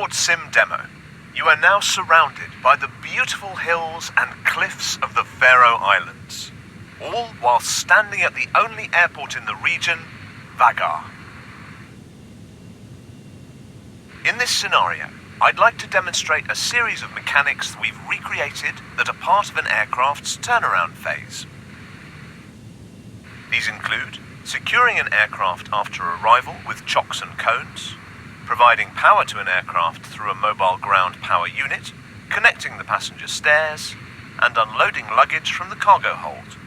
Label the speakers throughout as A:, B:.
A: short sim demo. You are now surrounded by the beautiful hills and cliffs of the Faroe Islands, all while standing at the only airport in the region, Vagar. In this scenario, I'd like to demonstrate a series of mechanics we've recreated that are part of an aircraft's turnaround phase. These include securing an aircraft after arrival with chocks and cones, providing power to an aircraft through a mobile ground power unit, connecting the passenger stairs, and unloading luggage from the cargo hold.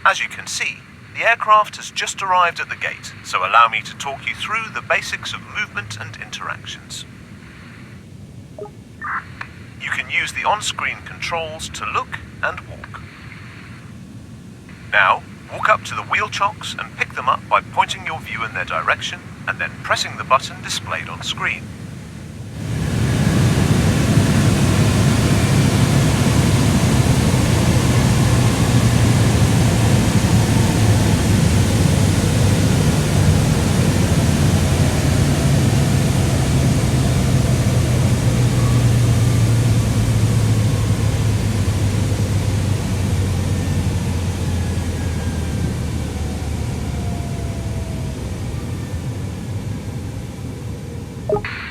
A: As you can see, the aircraft has just arrived at the gate, so allow me to talk you through the basics of movement and interactions. You can use the on-screen controls to look and walk. Now, walk up to the wheel chocks and pick them up by pointing your view in their direction and then pressing the button displayed on screen.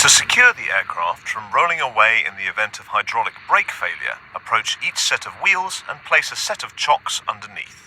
A: To secure the aircraft from rolling away in the event of hydraulic brake failure, approach each set of wheels and place a set of chocks underneath.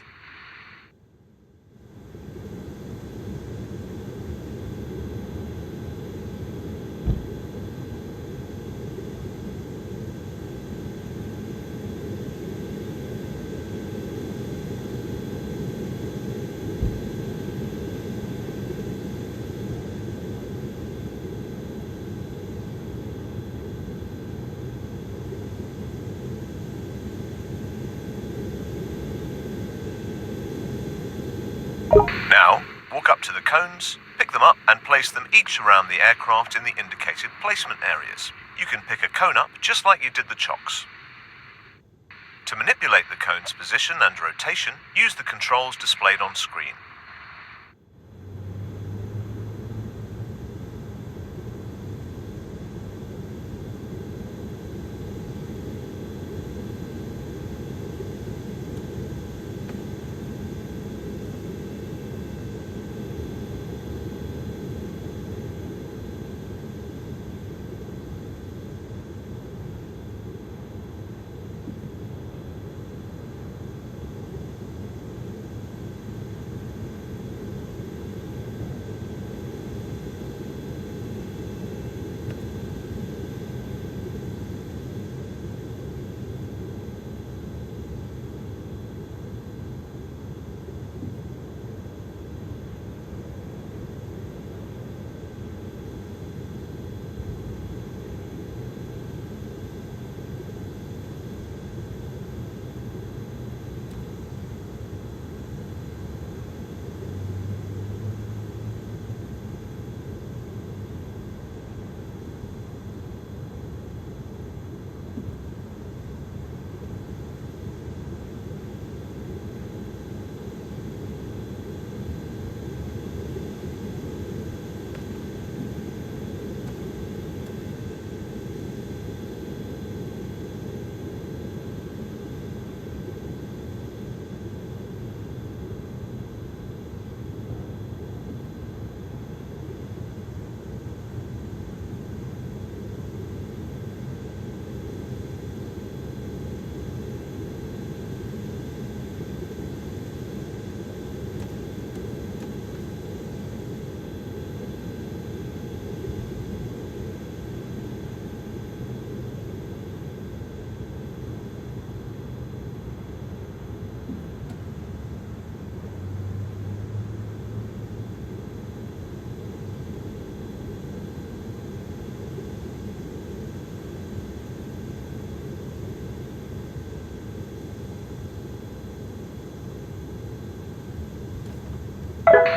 A: Now, walk up to the cones, pick them up and place them each around the aircraft in the indicated placement areas. You can pick a cone up just like you did the chocks. To manipulate the cone's position and rotation, use the controls displayed on screen.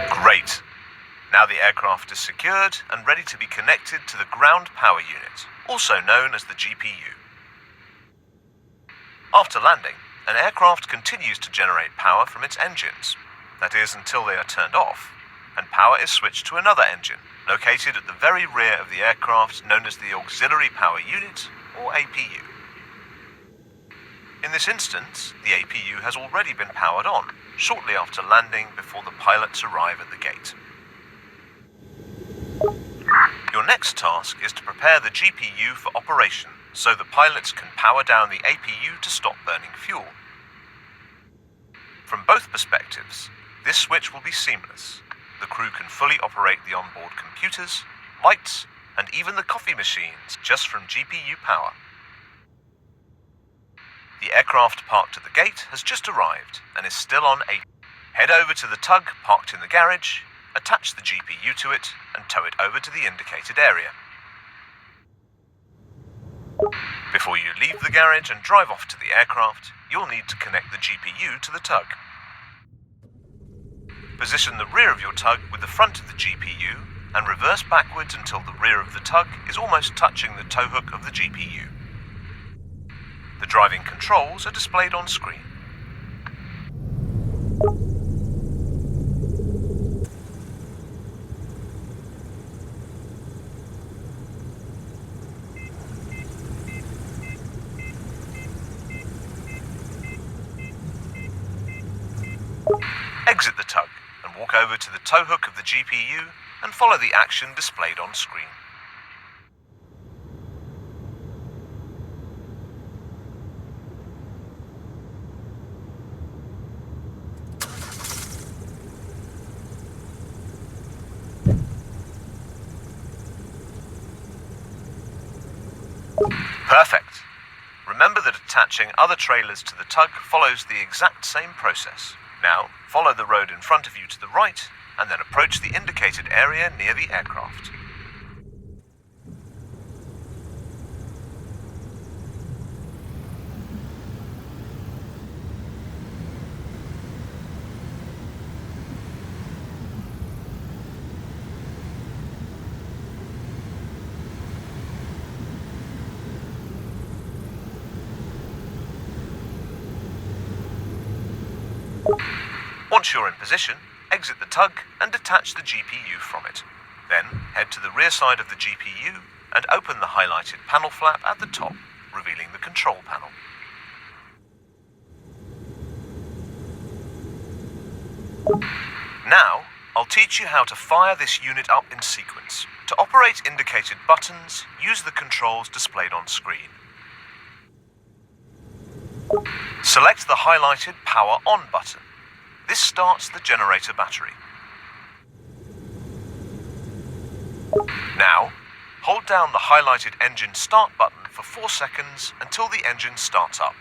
A: Great. Now the aircraft is secured and ready to be connected to the ground power unit, also known as the GPU. After landing, an aircraft continues to generate power from its engines, that is until they are turned off, and power is switched to another engine, located at the very rear of the aircraft, known as the Auxiliary Power Unit, or APU. In this instance, the APU has already been powered on, shortly after landing before the pilots arrive at the gate. Your next task is to prepare the GPU for operation, so the pilots can power down the APU to stop burning fuel. From both perspectives, this switch will be seamless. The crew can fully operate the onboard computers, lights, and even the coffee machines just from GPU power. The aircraft parked at the gate has just arrived and is still on APU. Head over to the tug parked in the garage, attach the GPU to it, and tow it over to the indicated area. Before you leave the garage and drive off to the aircraft, you'll need to connect the GPU to the tug. Position the rear of your tug with the front of the GPU and reverse backwards until the rear of the tug is almost touching the tow hook of the GPU. The driving controls are displayed on screen. Exit the tug and walk over to the tow hook of the GPU and follow the action displayed on screen. Perfect. Remember that attaching other trailers to the tug follows the exact same process. Now, follow the road in front of you to the right, and then approach the indicated area near the aircraft. Once you're in position, exit the tug and detach the GPU from it. Then head to the rear side of the GPU and open the highlighted panel flap at the top, revealing the control panel. Now, I'll teach you how to fire this unit up in sequence. To operate indicated buttons, use the controls displayed on screen. Select the highlighted Power On button. This starts the generator battery. Now, hold down the highlighted Engine Start button for 4 seconds until the engine starts up.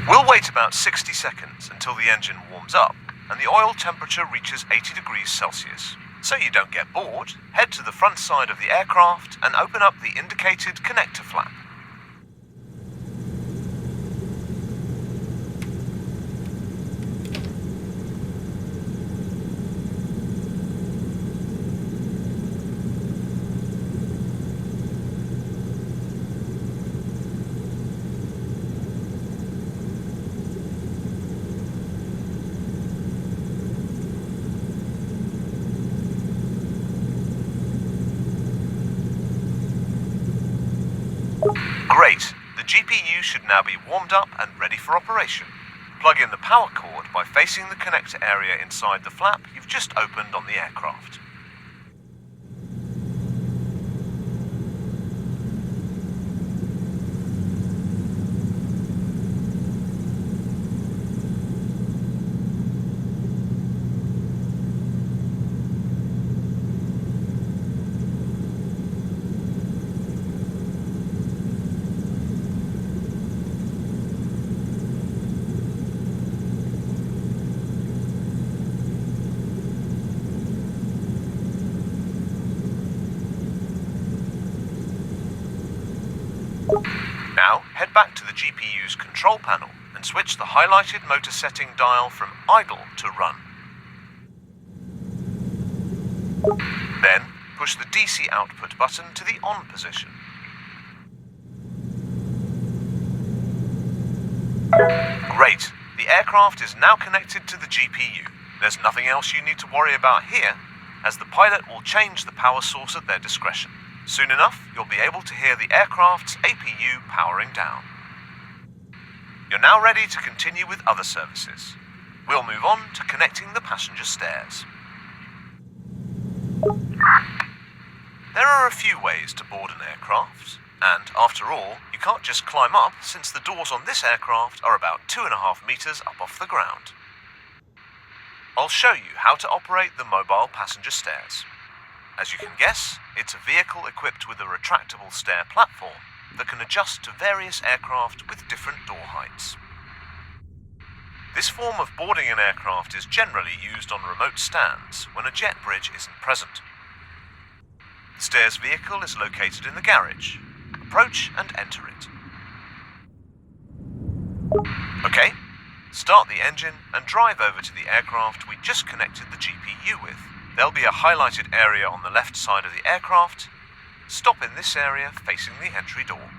A: We'll wait about 60 seconds until the engine warms up and the oil temperature reaches 80 degrees Celsius. So you don't get bored, head to the front side of the aircraft and open up the indicated connector flap. Great! The GPU should now be warmed up and ready for operation. Plug in the power cord by facing the connector area inside the flap you've just opened on the aircraft. Now, head back to the GPU's control panel and switch the highlighted motor setting dial from idle to run. Then, push the DC output button to the on position. Great! The aircraft is now connected to the GPU. There's nothing else you need to worry about here, as the pilot will change the power source at their discretion. Soon enough, you'll be able to hear the aircraft's APU powering down. You're now ready to continue with other services. We'll move on to connecting the passenger stairs. There are a few ways to board an aircraft, and after all, you can't just climb up since the doors on this aircraft are about 2.5 meters up off the ground. I'll show you how to operate the mobile passenger stairs. As you can guess, it's a vehicle equipped with a retractable stair platform that can adjust to various aircraft with different door heights. This form of boarding an aircraft is generally used on remote stands when a jet bridge isn't present. The stairs vehicle is located in the garage. Approach and enter it. Okay, start the engine and drive over to the aircraft we just connected the GPU with. There'll be a highlighted area on the left side of the aircraft. Stop in this area facing the entry door.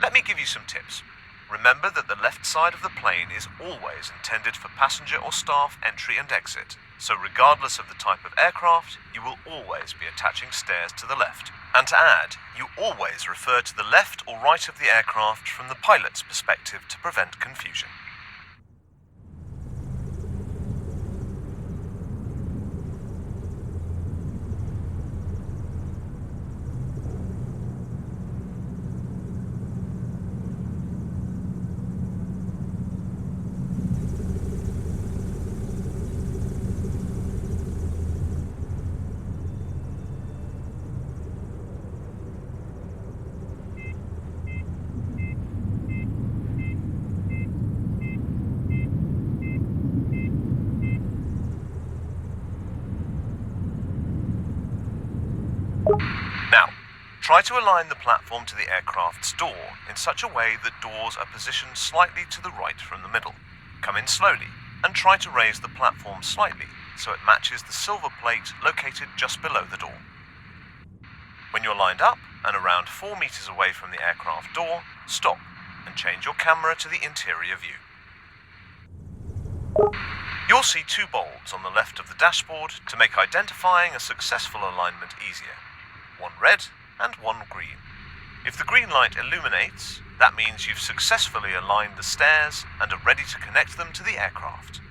A: Let me give you some tips. Remember that the left side of the plane is always intended for passenger or staff entry and exit, so regardless of the type of aircraft, you will always be attaching stairs to the left. And to add, you always refer to the left or right of the aircraft from the pilot's perspective to prevent confusion. Now, try to align the platform to the aircraft's door in such a way that doors are positioned slightly to the right from the middle. Come in slowly and try to raise the platform slightly so it matches the silver plate located just below the door. When you're lined up and around 4 meters away from the aircraft door, stop and change your camera to the interior view. You'll see 2 bulbs on the left of the dashboard to make identifying a successful alignment easier. One red and one green. If the green light illuminates, that means you've successfully aligned the stairs and are ready to connect them to the aircraft.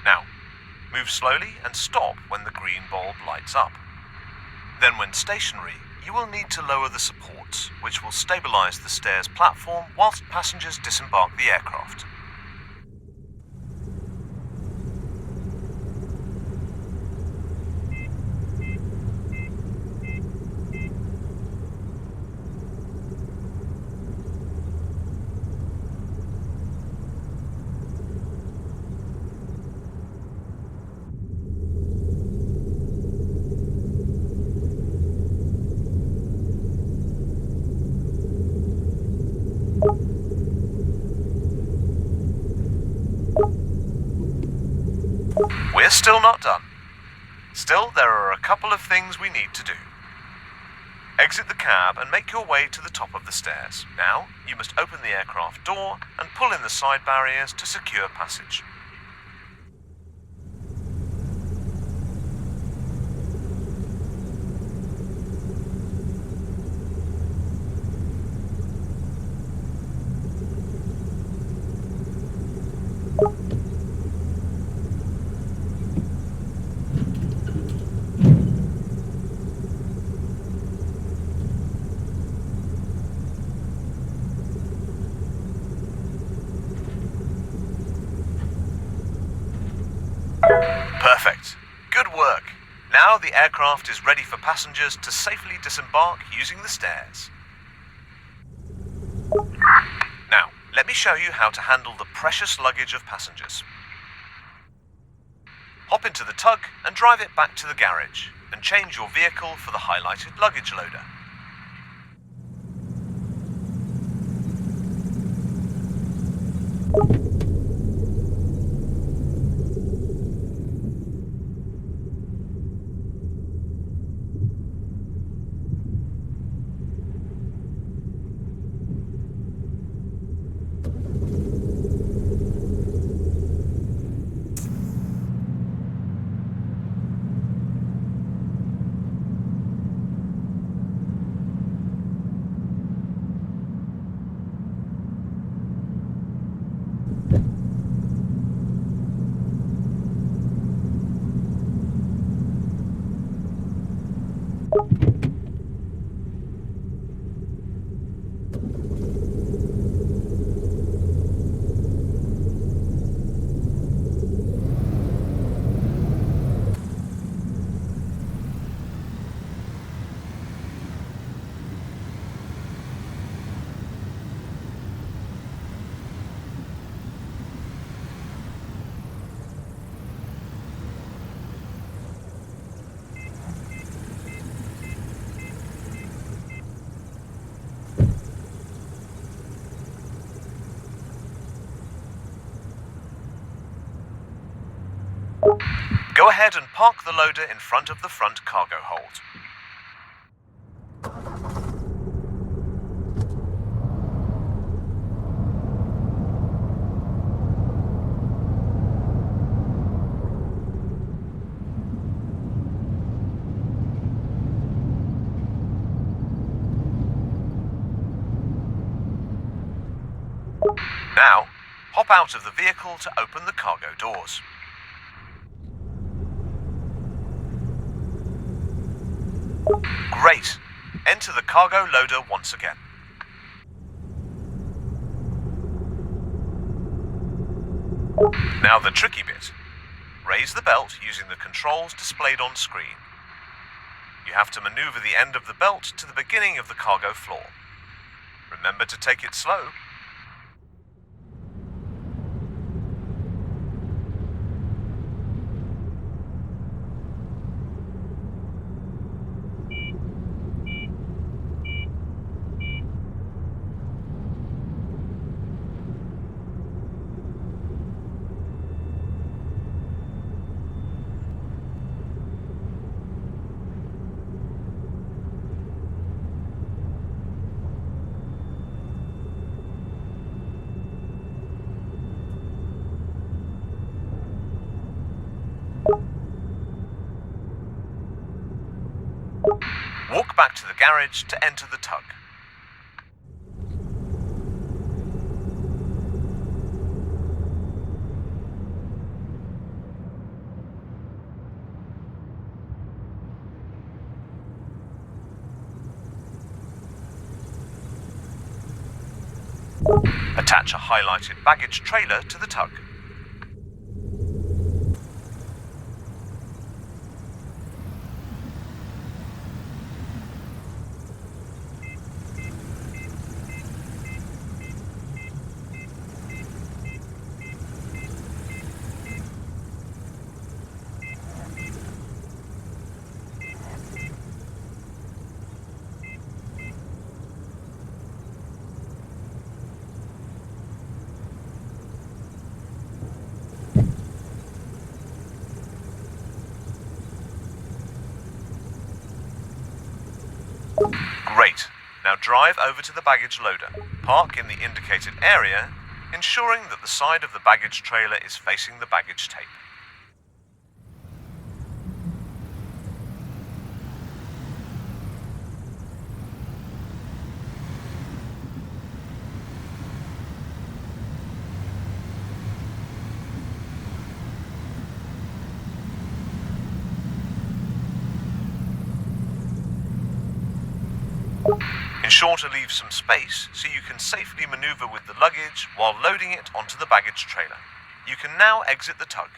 A: Now, move slowly and stop when the green bulb lights up. Then when stationary, you will need to lower the supports, which will stabilize the stairs platform whilst passengers disembark the aircraft. We're still not done. Still, there are a couple of things we need to do. Exit the cab and make your way to the top of the stairs. Now, you must open the aircraft door and pull in the side barriers to secure passage. Perfect. Good work. Now the aircraft is ready for passengers to safely disembark using the stairs. Now, let me show you how to handle the precious luggage of passengers. Hop into the tug and drive it back to the garage, and change your vehicle for the highlighted luggage loader. ahead and park the loader in front of the front cargo hold. Now, hop out of the vehicle to open the cargo doors. Great! Enter the cargo loader once again. Now the tricky bit. Raise the belt using the controls displayed on screen. You have to maneuver the end of the belt to the beginning of the cargo floor. Remember to take it slow. Walk back to the garage to enter the tug. Attach a highlighted baggage trailer to the tug. Great. Now drive over to the baggage loader. Park in the indicated area, ensuring that the side of the baggage trailer is facing the baggage tape. Ensure to leave some space so you can safely maneuver with the luggage while loading it onto the baggage trailer. You can now exit the tug.